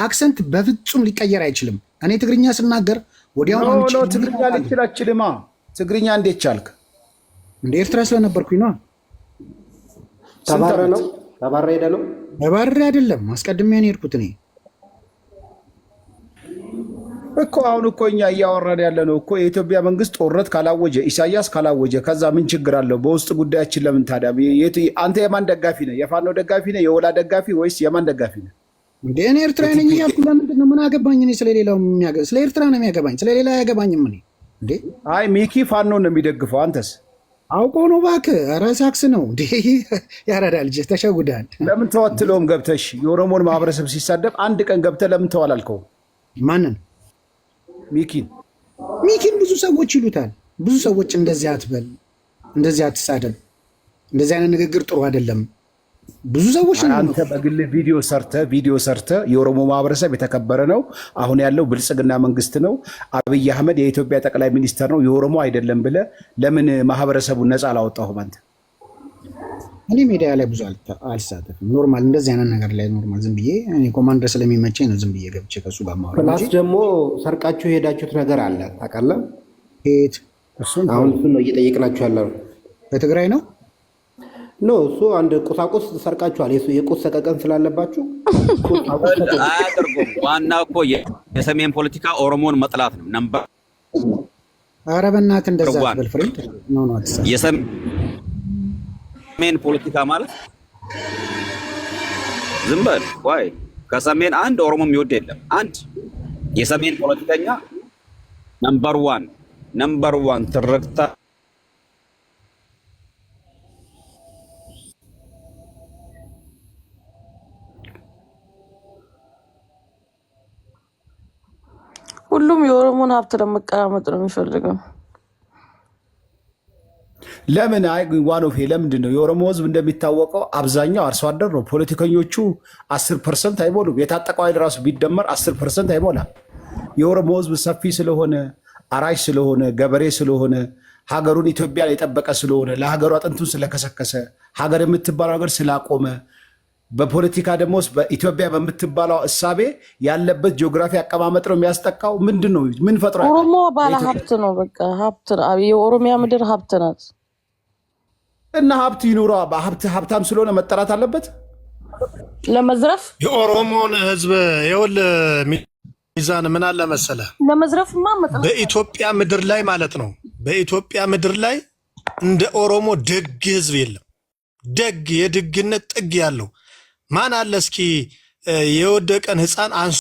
አክሰንት በፍጹም ሊቀየር አይችልም። እኔ ትግርኛ ስናገር ወዲያው ነው ትግርኛ ሊችላችልማ። ትግርኛ እንዴት ቻልክ? እንደ ኤርትራ ስለነበርኩኝ ነው። ተባረ ሄደ ነው ተባረ አይደለም። አስቀድሜ ነው የሄድኩት እኔ እኮ። አሁን እኮ እኛ እያወራን ያለ ነው እኮ የኢትዮጵያ መንግስት ጦርነት ካላወጀ ኢሳያስ ካላወጀ ከዛ ምን ችግር አለው? በውስጥ ጉዳያችን ለምን ታዲያ? አንተ የማን ደጋፊ ነህ? የፋኖ ደጋፊ ነህ? የወላ ደጋፊ ወይስ የማን ደጋፊ ነህ? እንዴ እኔ ኤርትራዊ ነኝ እያልኩ ለምንድን ነው? ምን አገባኝ? እኔ ስለሌላው ስለ ኤርትራ ነው የሚያገባኝ፣ ስለሌላ አያገባኝም። እኔ እንዴ አይ ሚኪ ፋኖ ነው የሚደግፈው። አንተስ? አውቆ ነው እባክህ። ኧረ ሳክስ ነው እንዴ ያራዳ ልጅ ተሸጉዳል። ለምን ተወትለውም ገብተሽ የኦሮሞን ማህበረሰብ ሲሳደብ አንድ ቀን ገብተህ ለምን ተዋላልከው? ማንን? ሚኪን ብዙ ሰዎች ይሉታል። ብዙ ሰዎች እንደዚህ አትበል፣ እንደዚህ አትሳደብ፣ እንደዚህ አይነት ንግግር ጥሩ አይደለም። ብዙ ሰዎች አንተ በግል ቪዲዮ ሰርተ የኦሮሞ ማህበረሰብ የተከበረ ነው፣ አሁን ያለው ብልጽግና መንግስት ነው፣ አብይ አህመድ የኢትዮጵያ ጠቅላይ ሚኒስተር ነው፣ የኦሮሞ አይደለም ብለህ ለምን ማህበረሰቡን ነፃ አላወጣሁም? አንተ እኔ ሚዲያ ላይ ብዙ አልሳተፍም። ኖርማል እንደዚህ አይነት ነገር ላይ ኖርማል ዝም ብዬ እኔ ኮማንደር ስለሚመቸኝ ነው ዝም ብዬ ገብቼ ከሱ ጋር ማውራት። ፕላስ ደግሞ ሰርቃችሁ የሄዳችሁት ነገር አለ ታውቃለህ? ሄት አሁን እሱን ነው እየጠየቅናችሁ ያለ ነው። በትግራይ ነው ኖ እሱ አንድ ቁሳቁስ ሰርቃችኋል። የቁስ ሰቀቀን ስላለባችሁ አያደርጉም። ዋና እኮ የሰሜን ፖለቲካ ኦሮሞን መጥላት ነው ነበር። ኧረ በእናትህ እንደዛ አትበል ፍሬንድ። ኖ የሰሜን ፖለቲካ ማለት ዝም በል ወይ። ከሰሜን አንድ ኦሮሞ የሚወድ የለም። አንድ የሰሜን ፖለቲከኛ ነምበር ዋን ትርክታ ሁሉም የኦሮሞን ሀብት ለመቀራመጥ ነው የሚፈልገው። ለምን አይ ዋኖፌ ለምንድን ነው የኦሮሞ ህዝብ እንደሚታወቀው አብዛኛው አርሶ አደር ነው። ፖለቲከኞቹ 10% አይሞሉም። የታጠቀው ኃይል ራሱ ቢደመር 10% አይሞላም። የኦሮሞ ህዝብ ሰፊ ስለሆነ አራሽ ስለሆነ ገበሬ ስለሆነ ሀገሩን ኢትዮጵያን የጠበቀ ስለሆነ ለሀገሩ አጥንቱን ስለከሰከሰ ሀገር የምትባለው ነገር ስላቆመ በፖለቲካ ደግሞ በኢትዮጵያ በምትባለው እሳቤ ያለበት ጂኦግራፊ አቀማመጥ ነው የሚያስጠቃው። ምንድን ነው ምን ፈጥሯል? ኦሮሞ ባለ ሀብት ነው። በቃ ሀብት የኦሮሚያ ምድር ሀብት ናት እና ሀብት ይኑሯ። ሀብታም ስለሆነ መጠራት አለበት ለመዝረፍ። የኦሮሞን ህዝብ የወል ሚዛን ምን አለ መሰለ ለመዝረፍማ መጥላት በኢትዮጵያ ምድር ላይ ማለት ነው። በኢትዮጵያ ምድር ላይ እንደ ኦሮሞ ደግ ህዝብ የለም። ደግ የድግነት ጥግ ያለው ማን አለ? እስኪ የወደቀን ህፃን አንሱ